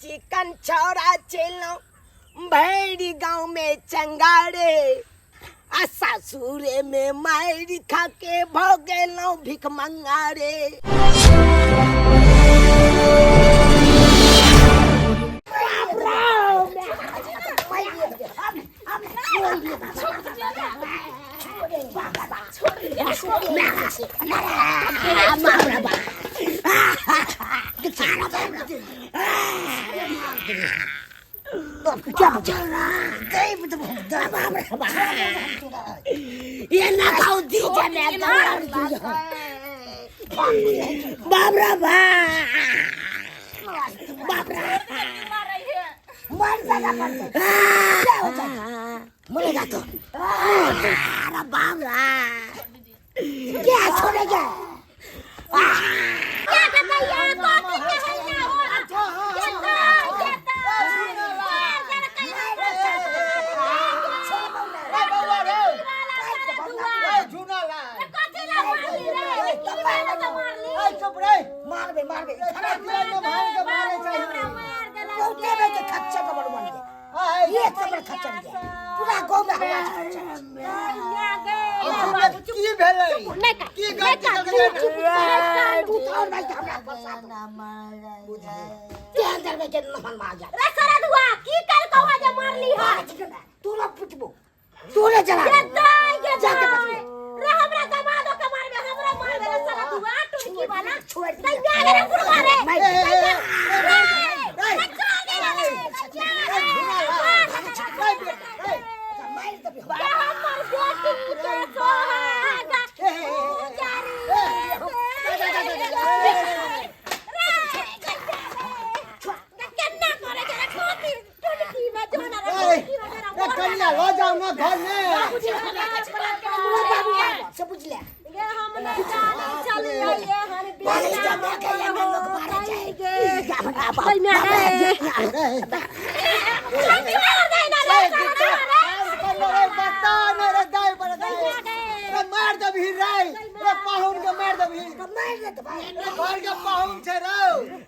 Chicken छौरा चलो भैरी गांव में चंगारे आ सासुरे में मारी खा के भोगेलो भिख मंगारे। ये ना खाओ दीजिए मैं बाबरा मरेगा तो बाबरा क्या छोड़ेगा क्या करता है पूरा गांव में की भेलै की गलती के अंदर में के नमन मार जा रे सरा दुआ की कर कहवा जे मारली है तू न पुछबो तू ने चला जाके पकड़ रे हमरा दमादो के मारबे हमरा मार दे रे सरा दुआ टुकी वाला छोड़ दे रे पुरवा रे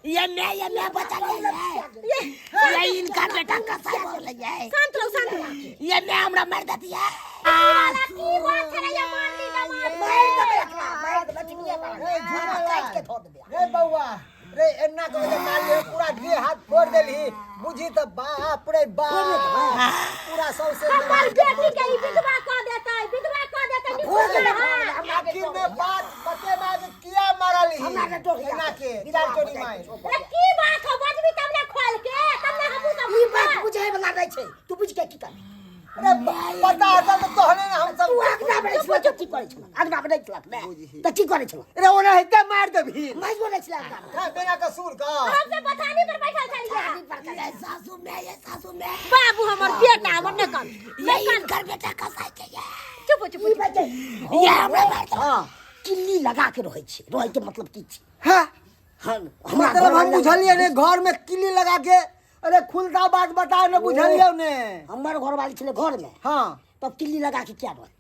ये मैं बचा ले ये इनका बेटा कसा बोल जाए शांत रहो ये मैं हमरा मार देती है की बात है ये मारली ना मार दे झूठा काट के धो दे रे बउआ रे एन्ना को जे मार ले पूरा देह हाथ फोड़ देली बुझी त बाप रे बाप पूरा सौसे हमर बेटी के विधवा क देता आखिर में बात बते बाद किया मारली हमरा के टोक एन्ना के विदाल चोरी मार रे की बात हो बजबी तमने खोल के तमने हमहु सब ई बात बुझे वाला नहीं छै तू बुझ के की कर अरे पता था तो तोहने हम सब तू आगना बड़े छुआ की करे छला आगना बड़े छला त की करे छला अरे ओना हेते मार दे भी मैं बोले छला का बिना कसूर का हमसे पठानी पर बैठल चलिए सासू में बाबू हमर बेटा हमर न कर ये घर बेटा कसाई के चुप ये हमरा मारता हां किल्ली लगा के रहै के मतलब की छी हां मतलब हम बुझलिए ने घर में किल्ली लगा के अरे खुलता बात बताओ ने बुझलियो ने हमर घर वाली छले घर में हां तब किल्ली लगा के क्या बात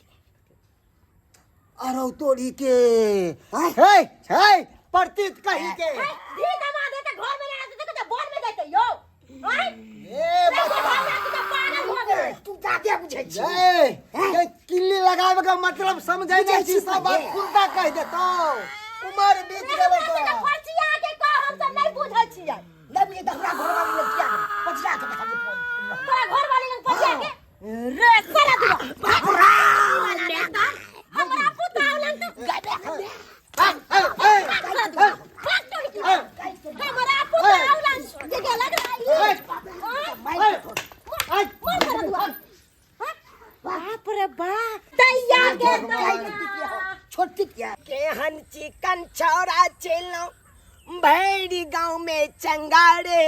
अरे तोरी के हे प्रतीत कही के दी दमादे के घर में रहते तो बोल में देते यो ए तू जाके बुझै छी किल्ली लगावे का मतलब समझै नै छी सब बात खुलता कह देतो उमर बीत गेलै तो फरचिया के को हम सब नहीं बुझै छियै नहीं ये हमरा घर वाली ने किया पछला के देखा फोन तोरा घर वाली ने पछला के रे सारा दुआ बाबरा हमरा पुताव लंग तो गाबे हमरा पुताव लंग जे के लग बाप रे बाप दैया के छोटी क्या केहन चिकन छौरा चलो भैरी गांव में चंगारे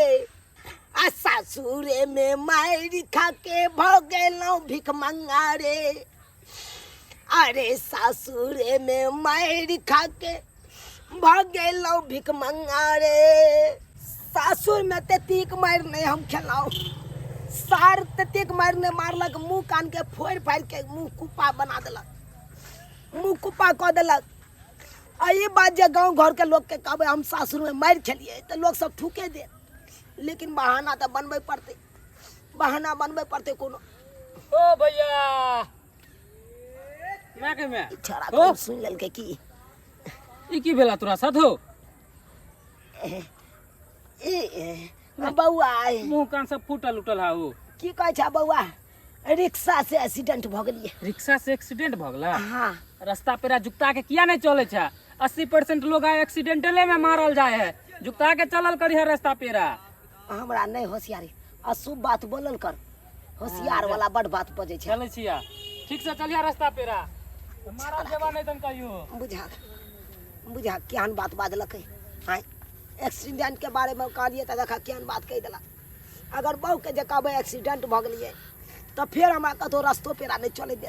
आ सासुरे में मारी खा के भोगेलो भिख मंगारे। अरे सासुरे में मारी खा के भोगेलो भिख मंगारे। सासुर में तेतीक मार नहीं हम खिलाओ सार तेतीक मार ने मारलक मुंह कान के फोड़ फाड़ के मुंह कुप्पा बना देलक मुंह कुप्पा कह देलक। आ ये बात जे गांव घर के लोग के कहबे हम सासुर में मार खेलिए तो लोग सब थूके दे लेकिन बहाना तो बनबे पड़ते, बहाना बनबे पड़ते कोनो। ओ भैया मैं के मैं छड़ा तो सुन लेल के की ई की भेला तोरा साथ हो? ए बौआ मुंह कान सब फूटल उटल हा हो। की कहै छै बौआ, रिक्शा से एक्सीडेंट भ गेलिए। रिक्शा से एक्सीडेंट भ गेला? हाँ रास्ता पेरा जुकता के किया नहीं चले छा? 80% लोग एक्सीडेंटले में मारल जाए है। जुकता के चलल करी है रास्ता पेरा। हमरा नहीं होशियारी, अशुभ बात बोलल कर, होशियार वाला बड़ बात बजे छै। चले छिया ठीक से चलिया रास्ता पेरा, मारल जेबा नहीं तन कहियो। बुझा बुझा केहन बात बाजलकै। हां एक्सीडेंट के बारे में कहलिए त देखा केहन बात कह देला। अगर बहू के जे कहबै एक्सीडेंट भ गेलिए तो फिर हमरा कतो रास्तो पेरा नहीं चले दे।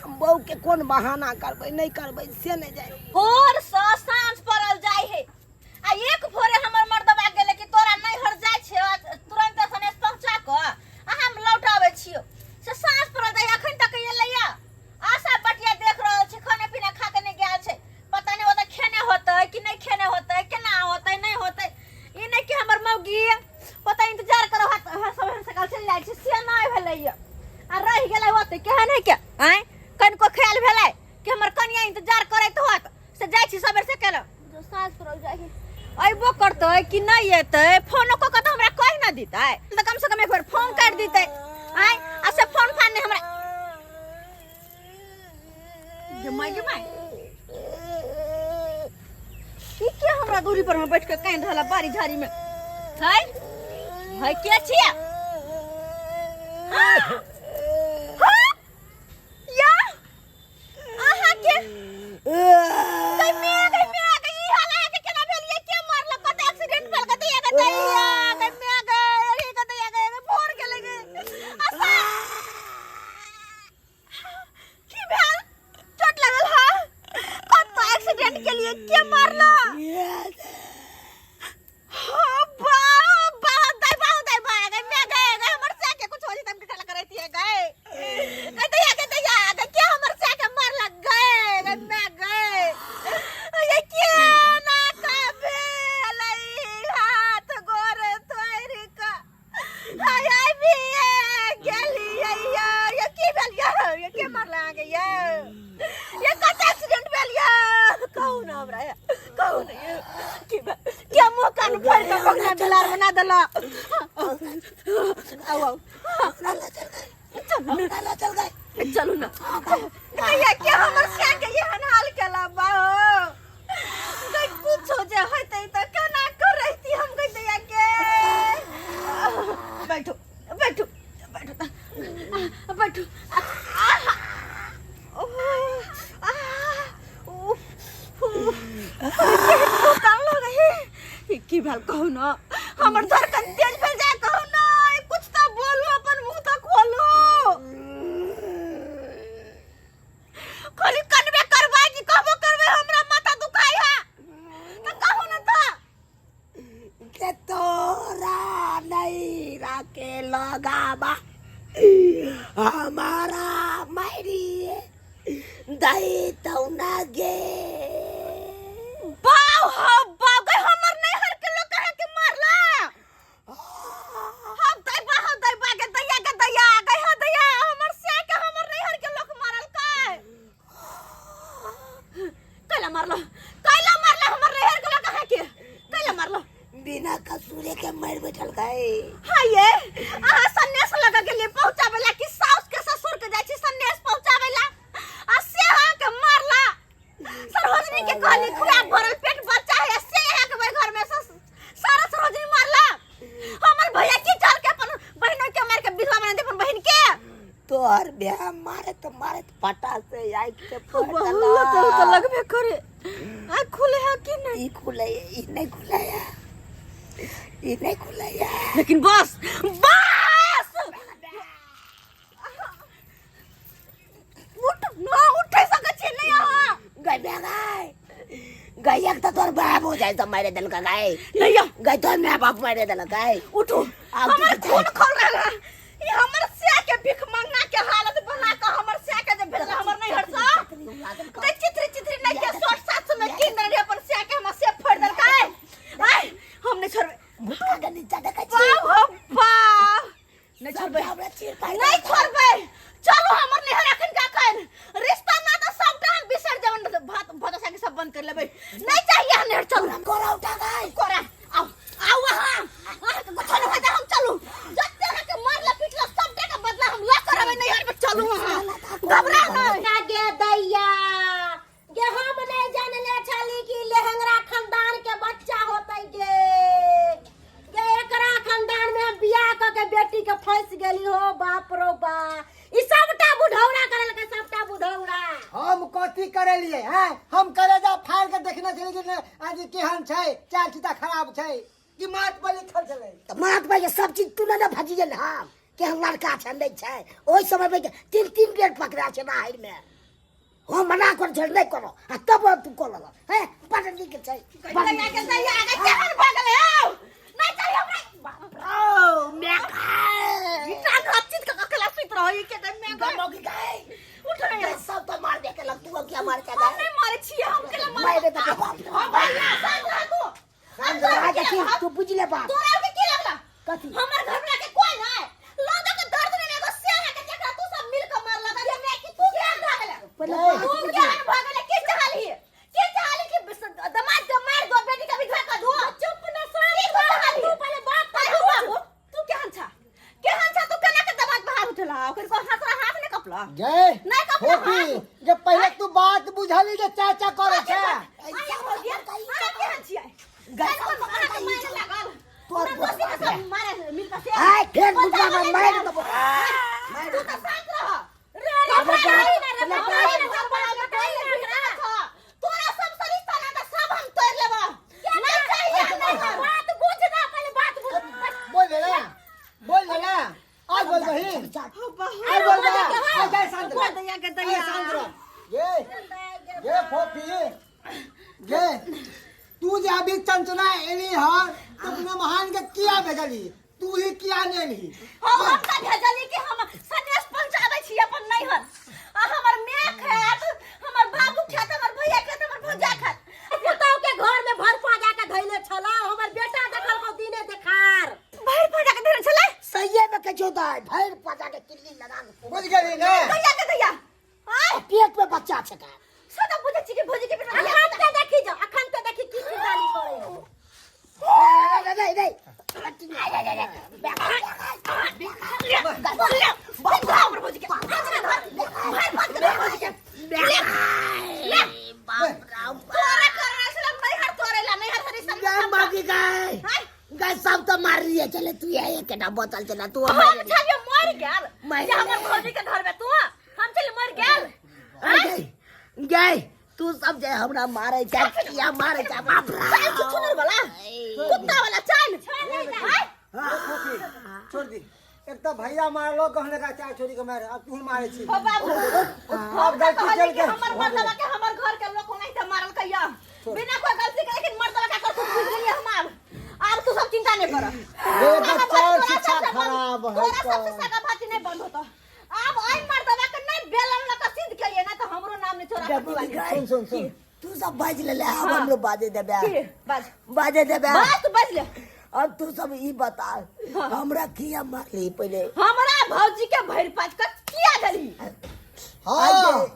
हम बहू के कोन बहाना करबै, नहीं करबै से नहीं जाए। और सांस पड़ल जाय है आ एक भोरे हमर मर्दबा गेले कि तोरा नहीं हर जाय छै, तुरंत सनेस पहुंचा क आ हम लौटाबै छियो से सांस पड़ल जाय। अखन तक एलैया आशा बटिया देख रहल छै, खाने पीना खा के नहीं गेल छै। पता नहीं ओता खेने होतै कि नहीं खेने होतै, केना होतै नहीं होतै। ई नहीं कि हमर मौगी ओता इंतजार करो सबहन से कल चल जाय छै से नहीं भेलैया। आ रह गेलै होतै केहन है के आय कनको ख्याल भेलै कि हमर कनिया इंतजार करैत होत से जाय छी सबेर से केला जो सांस पड़ल जाय है। अइबो करतै कि नहीं एतै, फोनो को त हमरा कहि न दितै त कम से कम एक बार फोन कर दितै। आय आ से फोन फान हमरा जमाई ठीक है। हमरा दूरी पर में बैठ के कान रहला बारी झाड़ी में है है के छिया? या आहा के कई में ई हाला है के केना भेलिए, के मारल, कत एक्सीडेंट भेल, कत या कत या कई में गए रे, कत या गए भोर गेले गे आसा की भेल, चोट लगल हा, कत एक्सीडेंट के लिए के मारल? क्या मुंह कान फाड़ के पकड़ा बिलार बना देला। आओ चलो ना भैया क्या हमर से के ये हाल केला बा गई कुछ हो जाए होते तो केना कर रहती हम गई दैया के। बैठो बैठो बैठो बैठो की भेल कहू ना, हमर धड़कन तेज भेल जाए कहू ना, कुछ तो बोलू, अपन मुंह तो खोलू। खाली कनबे करबै कि कहबो करबै हमरा माथा दुखाई है तो कहू ना तो के तोरा नहीं राके लगाबा हमारा मारी दई तो ना गे बाव हो बाव गई हमर नहीं हर के लोग कहे के मारला हम दई बा के दैया गई ह दैया हमर से के हमर नहीं हर के लोग मारल काय कैला मारला हमर नहीं हर के लोग कहे के कैला मारला बिना कसूरे के मार बैठल गए। हां ये आहा सन्यास लगा के लिए पहुंचावेला कि सास के ससुर के जाय छी सन्यास पहुंचावेला आ से हा के मारला सरोजनी के कहली खुआ भरल पेट बच्चा है से हा के घर में सारा सरोजनी मारला। हमर भैया की चल के अपन बहनों के मार के विधवा बना दे अपन बहन के तोहर ब्याह मारे पटा से आई के बहुत तो लगबे करे। आ खुले है कि नहीं? ई खुले ई नहीं खुलाया लेकिन बस उठ ना उठे सके छी नहीं यहां गई एक तो तोर बाप हो जाए तो मारे दल का गाय नहीं या गई तो मैं बाप मारे दल गाय। उठो हमर खून खोल रहा है ये हमर से के भिख मांगना के हालत बना के हमर से के जे भेल हमर नहीं हरसा ते चित्री नहीं के 700 में किन रे अपन से के हम से फोड़ दल गाय। आय हम नहीं छोड़बे भुट्टा के नीचे देखै छी नहीं छोड़बे हमरा चीर पाइ नहीं छोड़बे चलो हमर निहर अखन का कन रिश्ता ना तो सबटा हम बिसर जवन भात भदसा के सब बंद कर लेबे नहीं चाहिए हम निहर चलो कोरा उठा गई कोरा आओ आओ वहां के गोछल हो जा हम चलू जत्ते के मारला पिटला सबटा के बदला हम ला करबे नहीं हर पे चलू वहां घबरा ना गे दैया गे हम नहीं जानले छली कि लेहंगरा खानदान के बच्चा होतै गे एकरा खानदान में हम बियाह क के बेटी के फंस गेली हो बाप रो बा ई सबटा बुढ़ौरा करल के सबटा बुढ़ौरा हम कथी करे लिए हैं हम कलेजा फाड़ के देखना चले जे आज केहन छै चाल चिता खराब छै कि मात पर लिखल छले त मात पर सब चीज तू न भजी गेल हम केहन लड़का छै नहीं छै ओइ समय में तीन डेट पकड़ा छै बाहर में हो मना कर झड़ नहीं करो आ तब तू कोल है बड़ नीक छै दैया के दैया आगे केहन भागल हो नहीं चाहिए हमरा ओ मैं इतना गच्चित का ककला सुत रही के मैं गमो की गई उठ रे सब तो मार दे के लग तू क्या मार के गए नहीं मारे छी हम के मारे तो हां भैया सांग रह तू बुझले बात तोरा के की लगला कथी हमर घर में के कोई ना लादा के दर्द में एगो शेर के जकरा तू सब मिल के मार लगा रे मैं कि तू क्या भागल तू क्या भागल के चाहली कि दमाद के मार दो बेटी का विधवा कर दो चुप न सारी तू पहले बात कर तू केहन छा तू केना के दमाद बाहर उठला ओकर को हाथ ने कपला जय नहीं कपला होती जब पहले तू बात बुझाली जे चाचा करे छै आया हो गया केहन छियै गई को मार के मारे लागल तोर दोस्ती के सब मारे मिल पासे हाय फिर बुझा में मार दो तू तो शांत रह रे तोरा सब सरिश्ता ना तो सब हम तोड़ लेबो नहीं चाहिए बात बुझ ना पहले बात बुझ बोल ले आज बोल बहिन आज बोल बा आज जाय शांत बोल दैया के दैया शांत रह ये फोफी ये तू जे अभी चंचना एली हर तुमने महान के किया भेजली तू ही किया ने ली हम का भेजली कि हम संदेश पहुंचाबै छी अपन नहीं हर हमर मां खात हमर बाबू खात हमर भैया खात हमर भौजा खात पुतौ के घर में भर पाजा के धइले छला हमर बेटा देखल को दिने देखार भर पाजा के धइले छला सहिए में के जोदाय भैर पाजा के किल्ली लगा बुझ गेली ने दैया के दैया आय पेट में बच्चा छै का सदा बुझे छी कि भौजी के बेटा अखन ते देखी जा अखन ते देखी की गाली छोड़े नहीं सब तो मार रही है चले तू ये केटा बोतल चला तू हम चलिए मर गेल जे हमर भौजी के घर में तू हम चल मर गेल गई तू सब जे हमरा मारे छै किया मारे छै बाप रे चल सुनर वाला कुत्ता वाला चल छोड़ दी एक तो भैया मारलो कहने का चाय छोरी के मारे अब तू मारे छी बाबू अब गलती चल के हमर मर्दवा के हमर घर के लोग नहीं त मारल कहिया बिना कोई गलती के लेकिन मर्दवा का कर तू बुझ गई हम अब तू सब चिंता नहीं कर ये बच्चा शिक्षा खराब है तोरा सबसे सगा बात नहीं बंद होता अब आई मर्दवा के नहीं बेलन लगा सिद्ध करिए ना तो हमरो नाम नहीं छोरा सुन तू सब बाज ले अब हमरो बाजे देबे बाजे देबे बस तू बज ले अब तू सब ई बता हमरा किया मारली पहले हमरा भौजी के भैर पाँच का किया गली हां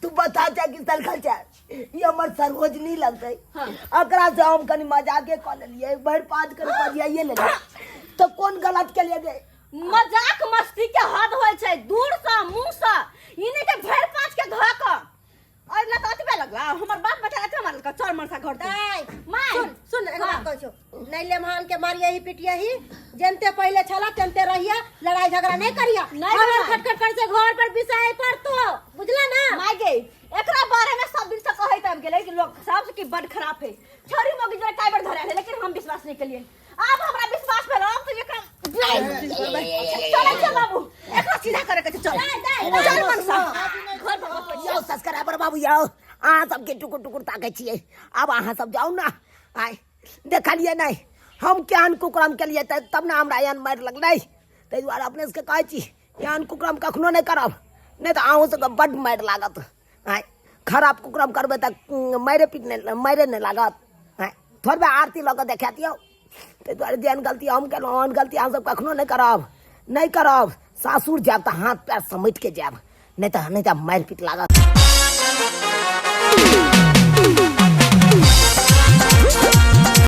तू बता जा कि सलखल जा ये हमर सरोज नहीं लगतै अकरा से हम कनी मजाके क लेलिए भैर पाँच कर पजिया ये ले तो कौन गलत के लिए दे मजाक मस्ती के हद होय छै दूर से मुंह से इने के भैर पाँच के धक और ना तो अतबे लगला हमर बाप बेटा एते मारल का चोर मरसा घर दे माय सुन एक बात कहै छौ नहीं ले मान के मारिया ही पिटिया ही जनते पहले छला तनते रहिया लड़ाई झगड़ा नहीं करिया हमर खटखट कर से घर पर बिसाई पड़तो बुझला ना माय गे एकरा बारे में सब दिन से कहै तब गेलै कि लोग सब की बड़ खराब है छोरी मोगी जे टाइबर धरे है लेकिन हम विश्वास नहीं कलिए अब हमरा विश्वास भेल अब तो एकरा चल बाबू एकरा सीधा करे के चल चल मनसा घर पर यो सब्सक्राइबर बाबू यो अहाँ सबके टुकुर टुकुर ताकै छियै अब अहाँ सब जाउ ना आय देखलिए नहीं हम केहन कुकरम केलिए तब ना हमरा एहन मारि लगलै ताहि दुआरे अपने सबके कहै छी एहन कुकरम कखनो नहीं करब नहीं तो अहूँ सबके बड्ड मारि लागत आय खराब कुकरम करबै तऽ मारे नहीं लागत आय थोड़बे आरती लऽ कऽ देखा दियौ ताहि दुआरे जेहन गलती हम केलहुँ ओहन गलती अहाँसभ कखनो नहीं करब सासुर जायब तऽ हाथ पैर समेट के जायब, नहीं तऽ मारि पीट लागत।